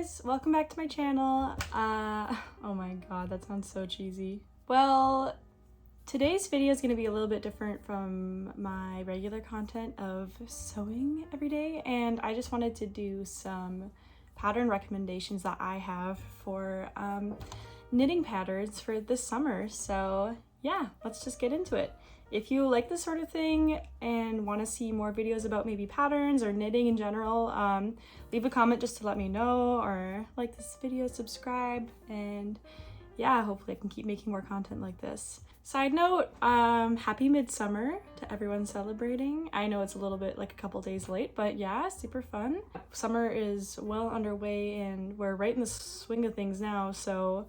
guys, welcome back to my channel. Oh my god, that sounds so cheesy. Well, today's video is going to be a little bit different from my regular content of sewing every day, and I just wanted to do some pattern recommendations that I have for knitting patterns for this summer. So yeah, let's just get into it. If you like this sort of thing and want to see more videos about maybe patterns or knitting in general, leave a comment just to let me know, or like this video, subscribe, and yeah, hopefully I can keep making more content like this. Side note, happy midsummer to everyone celebrating. I know it's a little bit like a couple days late, but yeah, super fun. Summer is well underway and we're right in the swing of things now, so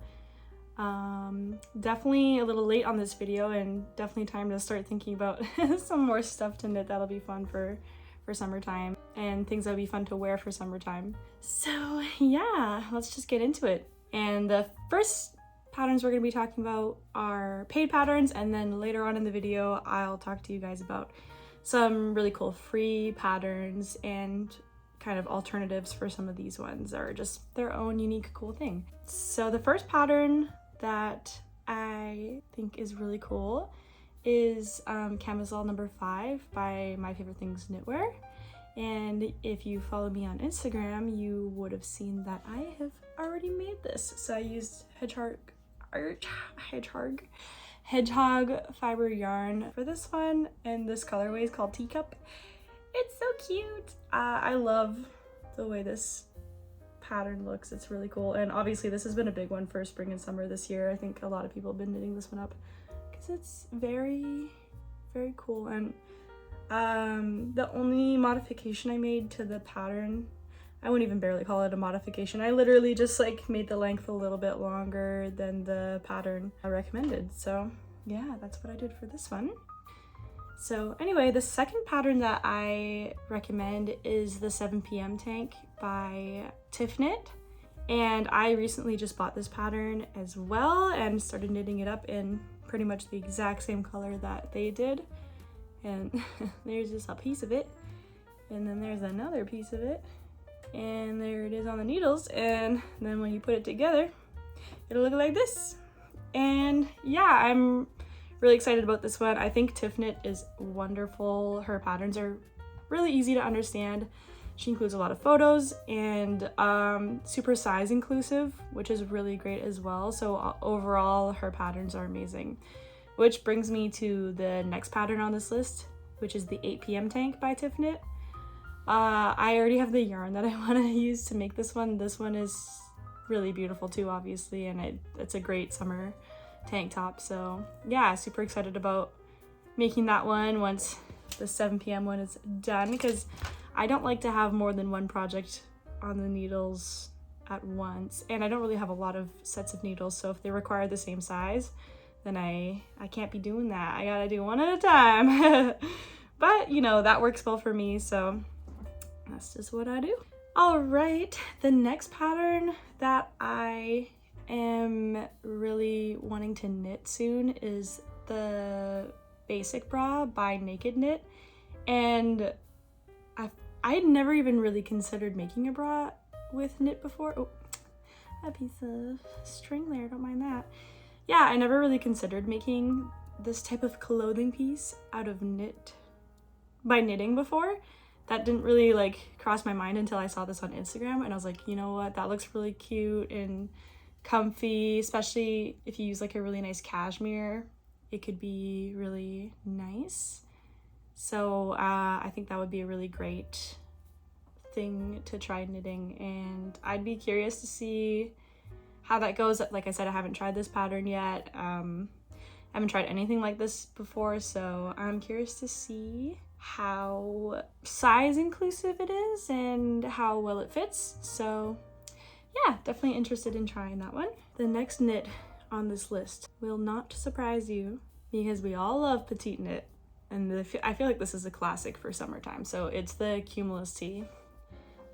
definitely a little late on this video, and definitely time to start thinking about some more stuff to knit that'll be fun for summertime, and things that'll be fun to wear for summertime. So yeah, let's just get into it. And the first patterns we're going to be talking about are paid patterns, and then later on in the video I'll talk to you guys about some really cool free patterns and kind of alternatives for some of these ones, or just their own unique cool thing. So the first pattern that I think is really cool is Camisole number 5 by My Favorite Things Knitwear. And if you follow me on Instagram, you would have seen that I have already made this. So I used hedgehog fiber yarn for this one, and this colorway is called Teacup. It's so cute. I love the way this pattern looks. It's really cool, and obviously this has been a big one for spring and summer this year. I think a lot of people have been knitting this one up because it's very cool. And the only modification I made to the pattern, I wouldn't even barely call it a modification, I literally just like made the length a little bit longer than the pattern I recommended. So yeah, that's what I did for this one. So anyway, the second pattern that I recommend is the 7 p.m. tank by Tiff Knit. And I recently just bought this pattern as well and started knitting it up in pretty much the exact same color that they did. And there's just a piece of it, and then there's another piece of it, and there it is on the needles, and then when you put it together, it'll look like this. And yeah, I'm really excited about this one. I think Tiff Knit is wonderful. Her patterns are really easy to understand. She includes a lot of photos and super size inclusive, which is really great as well. So overall, her patterns are amazing. Which brings me to the next pattern on this list, which is the 8 p.m. tank by Tiff Knit. I already have the yarn that I want to use to make this one. This one is really beautiful too, obviously, and it's a great summer tank top. So yeah, super excited about making that one once the 7 p.m. one is done, because I don't like to have more than one project on the needles at once, and I don't really have a lot of sets of needles, so if they require the same size, then I can't be doing that. I gotta do one at a time. But you know, that works well for me, so that's just what I do. All right, the next pattern that I am really wanting to knit soon is the basic bra by Naked Knit. And I had never even really considered making a bra with knit before. Oh, a piece of string there, don't mind that. Yeah, I never really considered making this type of clothing piece out of knitting before. That didn't really like cross my mind until I saw this on Instagram, and I was like, you know what, that looks really cute and comfy, especially if you use like a really nice cashmere. It could be really nice. So I think that would be a really great thing to try knitting, and I'd be curious to see how that goes. Like I said, I haven't tried this pattern yet. I haven't tried anything like this before, so I'm curious to see how size inclusive it is and how well it fits. So yeah, definitely interested in trying that one. The next knit on this list will not surprise you, because we all love petite knit, and I feel like this is a classic for summertime. So it's the Cumulus tee,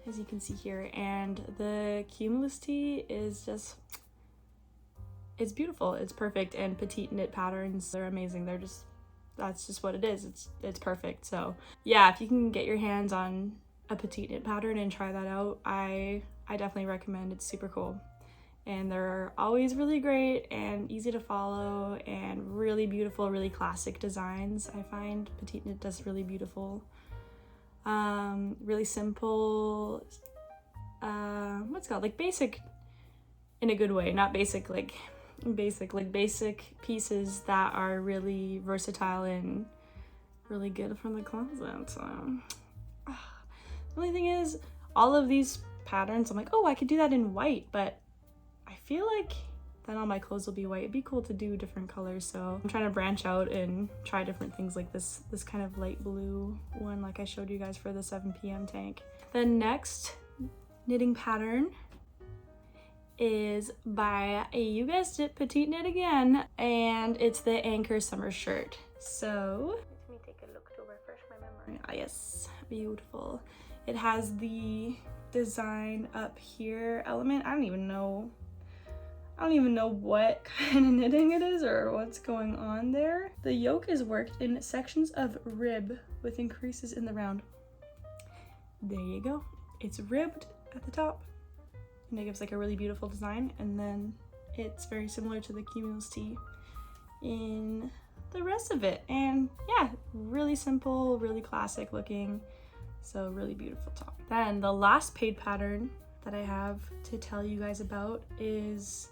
as you can see here, and the Cumulus tee is just, it's beautiful, it's perfect, and petite knit patterns, they're amazing. That's just what it is. It's perfect. So yeah, if you can get your hands on a petite knit pattern and try that out, I I definitely recommend. It's super cool. And they're always really great and easy to follow and really beautiful, really classic designs. I find Petite Knit does really beautiful, really simple, what's it called? Like basic in a good way, not basic like basic pieces that are really versatile and really good from the closet. So the only thing is, all of these patterns, I'm like, oh, I could do that in white, but I feel like then all my clothes will be white. It'd be cool to do different colors, so I'm trying to branch out and try different things like this kind of light blue one like I showed you guys for the 7 p.m. tank. The next knitting pattern is by, you guessed it, Petite Knit again, and it's the Anchor Summer Shirt. So let me take a look to refresh my memory. Ah, yes, beautiful. It has the design up here element. I don't even know what kind of knitting it is or what's going on there. The yoke is worked in sections of rib with increases in the round. There you go. It's ribbed at the top, and it gives like a really beautiful design, and then it's very similar to the Cumulus tee in the rest of it. And yeah, really simple, really classic looking, so really beautiful top. Then the last paid pattern that I have to tell you guys about is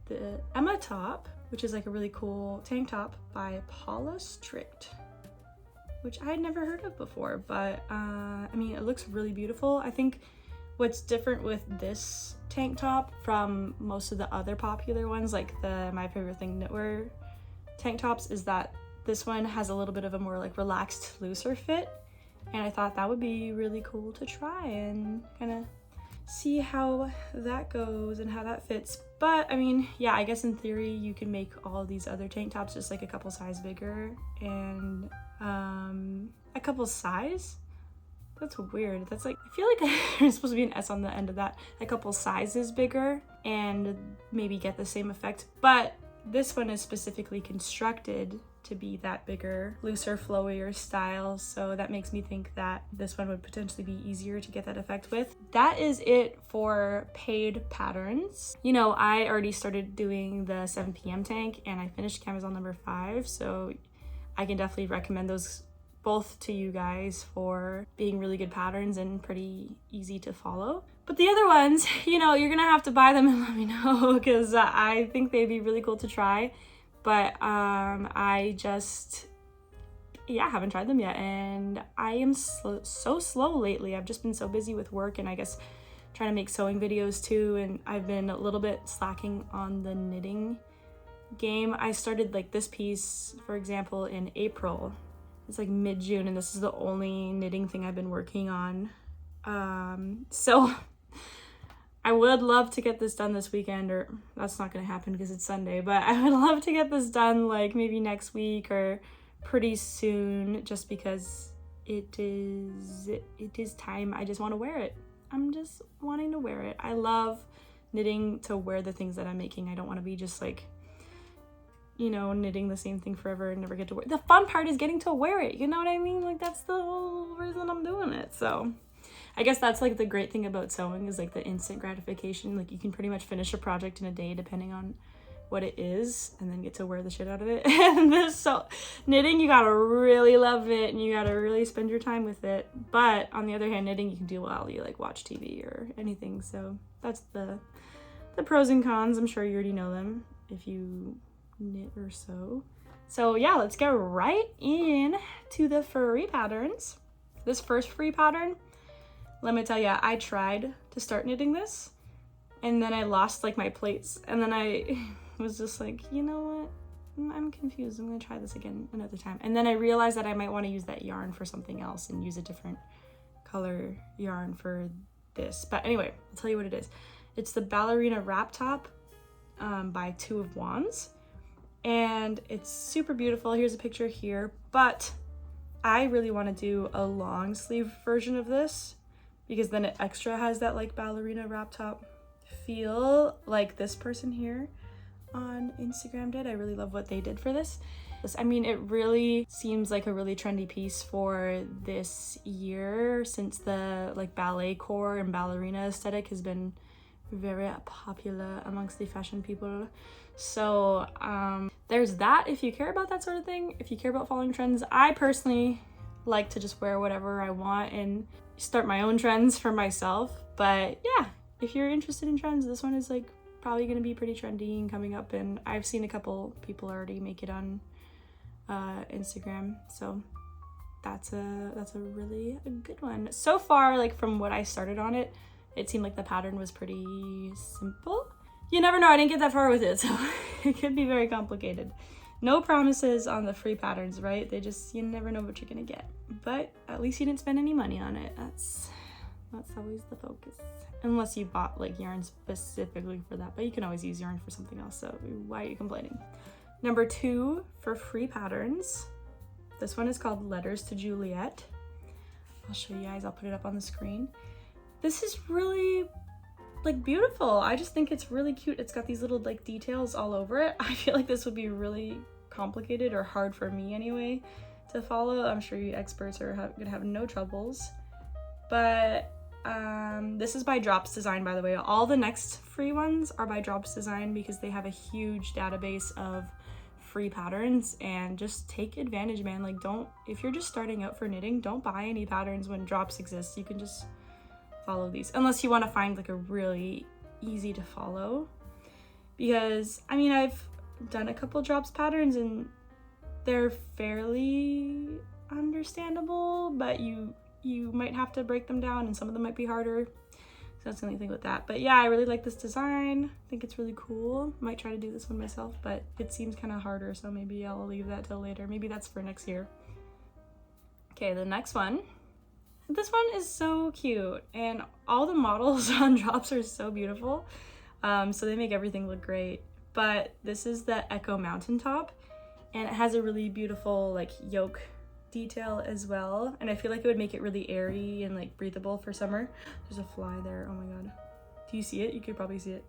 the Emma top, which is like a really cool tank top by Paula Strict, which I had never heard of before, but I mean, it looks really beautiful. I think what's different with this tank top from most of the other popular ones, like the My Favorite Thing knitwear tank tops, is that this one has a little bit of a more like relaxed, looser fit, and I thought that would be really cool to try and kind of see how that goes and how that fits. But I mean, yeah, I guess in theory you can make all of these other tank tops just like a couple size bigger and a couple size. That's weird. That's like, I feel like there's supposed to be an S on the end of that. A couple sizes bigger and maybe get the same effect. But this one is specifically constructed to be that bigger, looser, flowier style. So that makes me think that this one would potentially be easier to get that effect with. That is it for paid patterns. You know, I already started doing the 7 p.m. tank and I finished Camisole number 5. So I can definitely recommend those both to you guys for being really good patterns and pretty easy to follow. But the other ones, you know, you're gonna have to buy them and let me know, because I think they'd be really cool to try. But I just, yeah, haven't tried them yet, and I am so slow lately. I've just been so busy with work and I guess trying to make sewing videos too, and I've been a little bit slacking on the knitting game. I started like this piece, for example, in April. It's like mid-June, and this is the only knitting thing I've been working on. So I would love to get this done this weekend, or that's not gonna happen because it's Sunday, but I would love to get this done like maybe next week or pretty soon, just because it is time. I just want to wear it. I'm just wanting to wear it. I love knitting to wear the things that I'm making. I don't want to be just like, you know, knitting the same thing forever and never get to wear it. The fun part is getting to wear it, you know what I mean? Like, that's the whole reason I'm doing it. So I guess that's like the great thing about sewing, is like the instant gratification. Like, you can pretty much finish a project in a day depending on what it is, and then get to wear the shit out of it. And this, so knitting, you gotta really love it and you gotta really spend your time with it. But on the other hand, knitting you can do while you like watch TV or anything. So that's the pros and cons. I'm sure you already know them if you knit or sew. So yeah, let's get right in to the free patterns. This first free pattern, let me tell you, I tried to start knitting this and then I lost like my plates, and then I was just like, you know what, I'm confused, I'm gonna try this again another time. And then I realized that I might want to use that yarn for something else and use a different color yarn for this. But anyway, I'll tell you what it is. It's the Ballerina Wrap Top by Two of Wands, and it's super beautiful. Here's a picture here, but I really want to do a long sleeve version of this because then it extra has that like ballerina wrap top feel, like this person here on Instagram did. I really love what they did for this. I mean, it really seems like a really trendy piece for this year, since the like ballet core and ballerina aesthetic has been very popular amongst the fashion people. So there's that if you care about that sort of thing. If you care about following trends, I personally like to just wear whatever I want and start my own trends for myself. But yeah, if you're interested in trends, this one is like probably gonna be pretty trendy and coming up, and I've seen a couple people already make it on Instagram, so that's a really good one so far. Like from what I started on it, it seemed like the pattern was pretty simple. You never know, I didn't get that far with it, so it could be very complicated. No promises on the free patterns, right? You never know what you're gonna get, but at least you didn't spend any money on it. That's always the focus, unless you bought like yarn specifically for that, but you can always use yarn for something else, so why are you complaining? Number 2 for free patterns, this one is called Letters to Juliet. I'll show you guys, I'll put it up on the screen. This is really like beautiful. I just think it's really cute. It's got these little like details all over it. I feel like this would be really complicated, or hard for me anyway, to follow. I'm sure you experts are gonna have no troubles. But this is by Drops Design, by the way. All the next free ones are by Drops Design because they have a huge database of free patterns, and just take advantage, man. Like, if you're just starting out for knitting, don't buy any patterns when Drops exists. You can just follow these, unless you want to find like a really easy to follow, because I mean, I've done a couple Drops patterns and they're fairly understandable, but you might have to break them down, and some of them might be harder. So that's the only thing with that. But yeah, I really like this design. I think it's really cool. Might try to do this one myself, but it seems kind of harder, so maybe I'll leave that till later. Maybe that's for next year. Okay, the next one. This one is so cute, and all the models on Drops are so beautiful. So they make everything look great. But this is the Echo Mountaintop, and it has a really beautiful like yoke detail as well, and I feel like it would make it really airy and like breathable for summer. There's a fly there, oh my god. Do you see it? You could probably see it.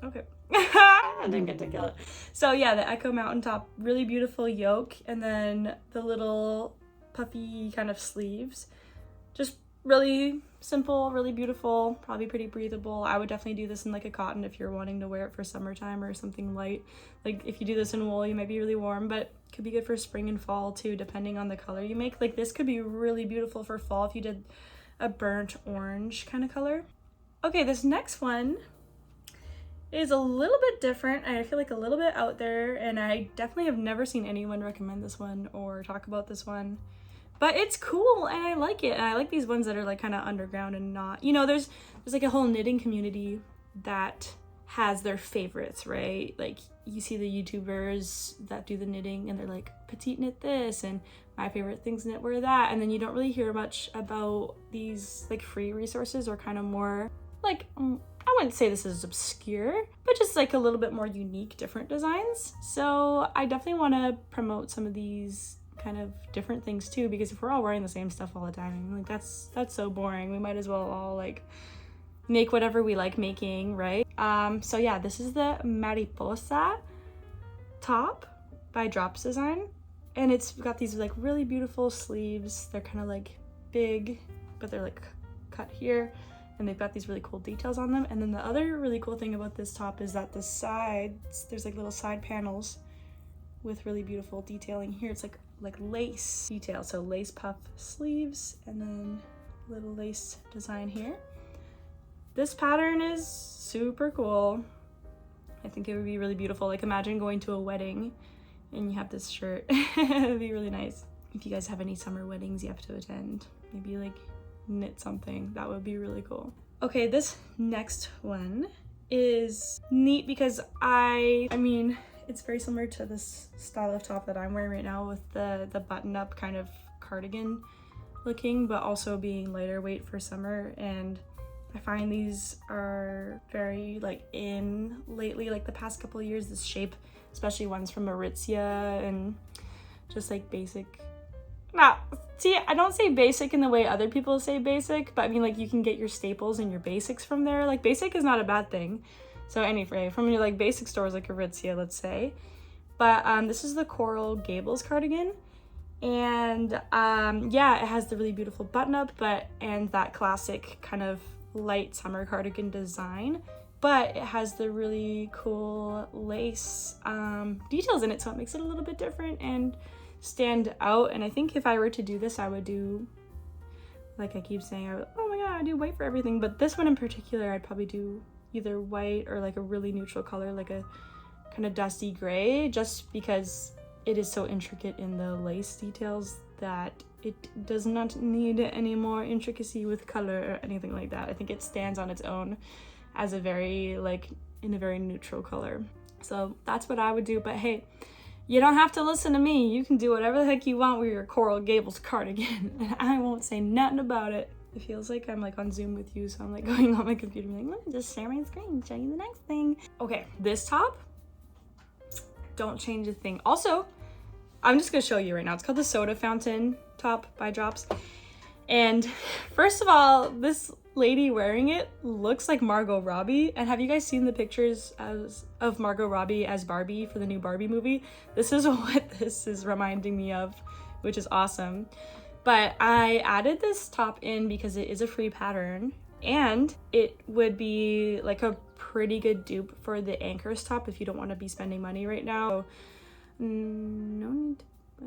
Okay. I didn't get to kill it. So yeah, the Echo Mountaintop, really beautiful yoke, and then the little puffy kind of sleeves. Just really simple, really beautiful, probably pretty breathable. I would definitely do this in like a cotton if you're wanting to wear it for summertime, or something light. Like if you do this in wool, you might be really warm, but could be good for spring and fall too, depending on the color you make. Like this could be really beautiful for fall if you did a burnt orange kind of color. Okay, this next one is a little bit different. I feel like a little bit out there, and I definitely have never seen anyone recommend this one or talk about this one. But it's cool and I like it. And I like these ones that are like kind of underground and not, you know, there's like a whole knitting community that has their favorites, right? Like you see the YouTubers that do the knitting and they're like, petite knit this, and my favorite things knitwear that. And then you don't really hear much about these like free resources, or kind of more like, I wouldn't say this is obscure, but just like a little bit more unique, different designs. So I definitely want to promote some of these kind of different things too, because if we're all wearing the same stuff all the time, like that's so boring. We might as well all like make whatever we like making, right? So yeah, this is the Mariposa top by Drops Design, and it's got these like really beautiful sleeves. They're kind of like big, but they're like cut here, and they've got these really cool details on them. And then the other really cool thing about this top is that the sides, there's like little side panels with really beautiful detailing here. It's like lace detail, so lace puff sleeves, and then little lace design here. This pattern is super cool. I think it would be really beautiful. Like imagine going to a wedding and you have this shirt. It'd be really nice. If you guys have any summer weddings you have to attend, maybe like knit something. That would be really cool. Okay, this next one is neat because I mean, it's very similar to this style of top that I'm wearing right now, with the button-up kind of cardigan looking, but also being lighter weight for summer. And I find these are very like in lately, like the past couple of years, this shape, especially ones from Aritzia and just like basic, not See, I don't say basic in the way other people say basic, but I mean, like, you can get your staples and your basics from there. Like, basic is not a bad thing. So anyway, from your like basic stores like Aritzia, let's say. But this is the Coral Gables cardigan. And yeah, it has the really beautiful button up, and that classic kind of light summer cardigan design. But it has the really cool lace details in it, so it makes it a little bit different and stand out. And I think if I were to do this, I would do, like I keep saying, oh my god, I do white for everything. But this one in particular, I'd probably do either white or like a really neutral color, like a kind of dusty gray, just because it is so intricate in the lace details that it does not need any more intricacy with color or anything like that. I think it stands on its own as a very, like, in a very neutral color. So that's what I would do. But hey, you don't have to listen to me. You can do whatever the heck you want with your Coral Gables cardigan, and I won't say nothing about it. It feels like I'm like on Zoom with you, so I'm like going on my computer like, let me just share my screen, show you the next thing. Okay, this top, don't change a thing. Also, I'm just gonna show you right now. It's called the Soda Fountain top by Drops. And first of all, this lady wearing it looks like Margot Robbie. And have you guys seen the pictures of Margot Robbie as Barbie for the new Barbie movie? This is what this is reminding me of, which is awesome. But I added this top in because it is a free pattern, and it would be like a pretty good dupe for the Anchors top if you don't want to be spending money right now. So, no need to buy,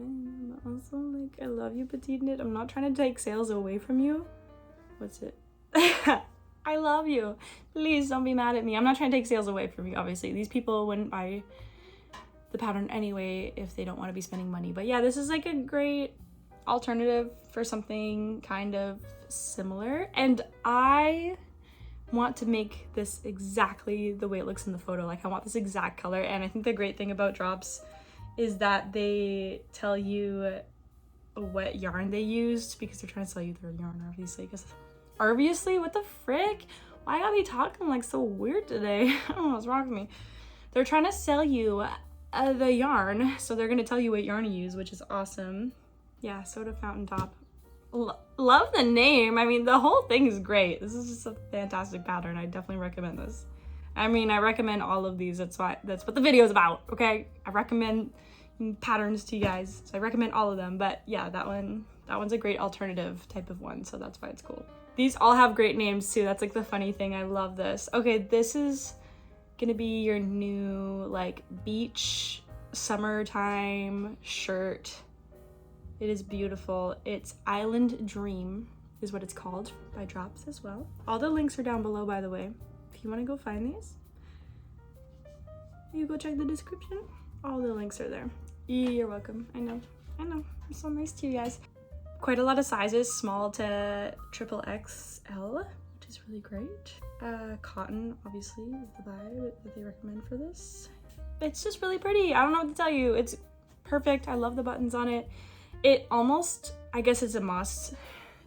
but also, like, I love you, Petite Knit. I'm not trying to take sales away from you. What's it? I love you. Please don't be mad at me. I'm not trying to take sales away from you, obviously. These people wouldn't buy the pattern anyway if they don't want to be spending money. But yeah, this is like a great alternative for something kind of similar. And I want to make this exactly the way it looks in the photo. Like, I want this exact color. And I think the great thing about Drops is that they tell you what yarn they used, because they're trying to sell you their yarn, obviously. What the frick? Why gotta be talking like so weird today? I don't know what's wrong with me. They're trying to sell you the yarn, so they're gonna tell you what yarn to use, which is awesome. Yeah, Soda Fountain top. Love the name. I mean, the whole thing is great. This is just a fantastic pattern. I definitely recommend this. I mean, I recommend all of these. That's what the video is about, okay? I recommend patterns to you guys, so I recommend all of them. But yeah, that one's a great alternative type of one, so that's why it's cool. These all have great names too. That's like the funny thing. I love this. Okay, this is gonna be your new like beach summertime shirt. It is beautiful. It's Island Dream is what it's called, by Drops as well. All the links are down below, by the way. If you want to go find these, you go check the description. All the links are there. You're welcome. I know. I'm so nice to you guys. Quite a lot of sizes, small to XXL, which is really great. Cotton, obviously, is the vibe that they recommend for this. It's just really pretty. I don't know what to tell you. It's perfect. I love the buttons on it. It almost, I guess it's a moss.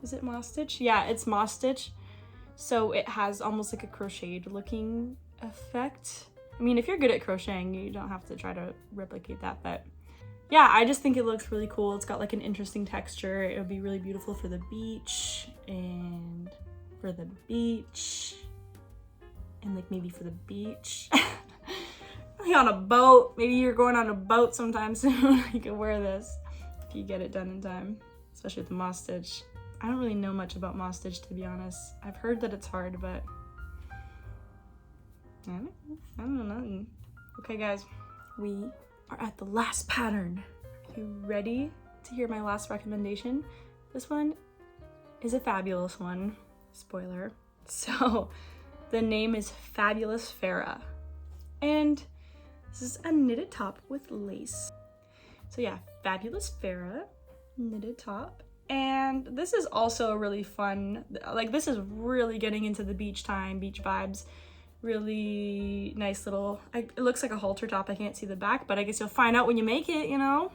Is it moss stitch? Yeah, it's moss stitch. So it has almost like a crocheted looking effect. I mean, if you're good at crocheting, you don't have to try to replicate that, but yeah, I just think it looks really cool. It's got like an interesting texture. It would be really beautiful for the beach and like maybe for the beach. Like on a boat. Maybe you're going on a boat sometime soon. You can wear this if you get it done in time, especially with the moss stitch. I don't really know much about moss stitch, to be honest. I've heard that it's hard, but I don't know. Okay, guys, we are at the last pattern. Are you ready to hear my last recommendation? This one is a fabulous one. Spoiler. So the name is Fabulous Farah, and this is a knitted top with lace. So yeah, Fabulous Farah knitted top. And this is also really fun. Like, this is really getting into the beach time, beach vibes. Really nice little, it looks like a halter top. I can't see the back, but I guess you'll find out when you make it, you know?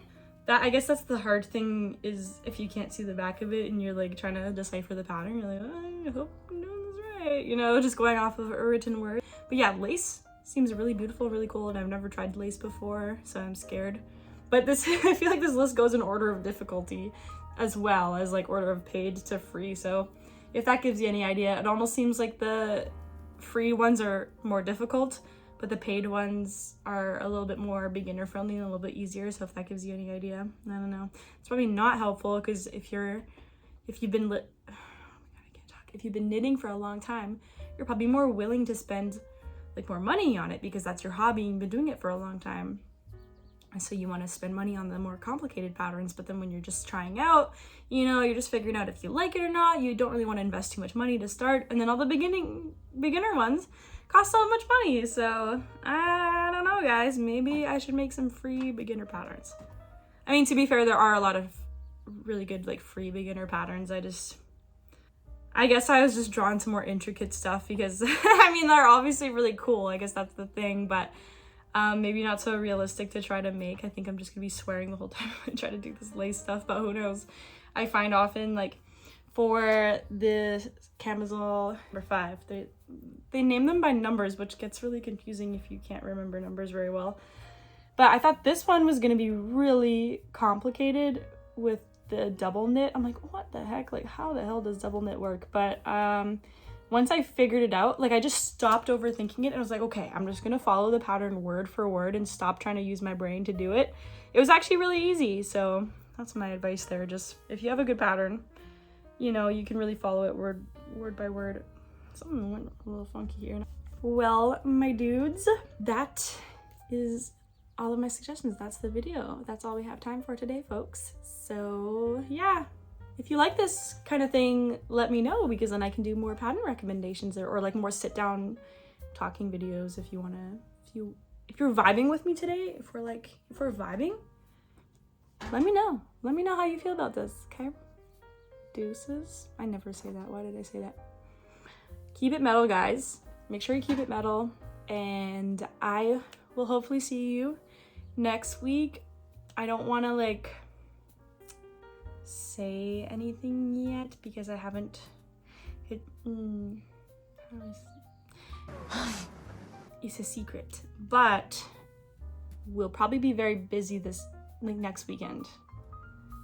I guess that's the hard thing, is if you can't see the back of it and you're like trying to decipher the pattern, you're like, oh, I hope I'm doing this right, you know, just going off of a written word. But yeah, lace seems really beautiful, really cool, and I've never tried lace before, so I'm scared. But this, I feel like this list goes in order of difficulty. as well as like order of paid to free. So if that gives you any idea, it almost seems like the free ones are more difficult, but the paid ones are a little bit more beginner friendly and a little bit easier. So if that gives you any idea, I don't know. It's probably not helpful because if you've been knitting for a long time, you're probably more willing to spend like more money on it because that's your hobby and you've been doing it for a long time. And so you want to spend money on the more complicated patterns, but then when you're just trying out, you know, you're just figuring out if you like it or not. You don't really want to invest too much money to start. And then all the beginner ones cost so much money. So I don't know, guys, maybe I should make some free beginner patterns. I mean, to be fair, there are a lot of really good like free beginner patterns. I guess I was just drawn to more intricate stuff because I mean, they're obviously really cool. I guess that's the thing, but maybe not so realistic to try to make. I think I'm just gonna be swearing the whole time I try to do this lace stuff, but who knows. I find often like for the camisole number 5, they name them by numbers, which gets really confusing if you can't remember numbers very well. But I thought this one was gonna be really complicated with the double knit. I'm like, what the heck? Like, how the hell does double knit work? But once I figured it out, like I just stopped overthinking it and I was like, okay, I'm just gonna follow the pattern word for word and stop trying to use my brain to do it. It was actually really easy. So that's my advice there. Just if you have a good pattern, you know, you can really follow it word by word. Something went a little funky here. Well, my dudes, that is all of my suggestions. That's the video. That's all we have time for today, folks. So yeah. If you like this kind of thing, let me know because then I can do more pattern recommendations or like more sit down talking videos if you want to, if you're vibing with me today, if we're vibing, let me know. Let me know how you feel about this, okay? Deuces. I never say that. Why did I say that? Keep it metal, guys. Make sure you keep it metal and I will hopefully see you next week. I don't want to like say anything yet because I haven't it's a secret, but we'll probably be very busy this like next weekend,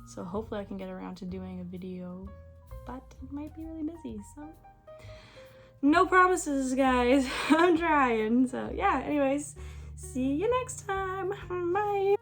so hopefully I can get around to doing a video, but it might be really busy, so no promises, guys. I'm trying. So yeah, anyways, see you next time. Bye.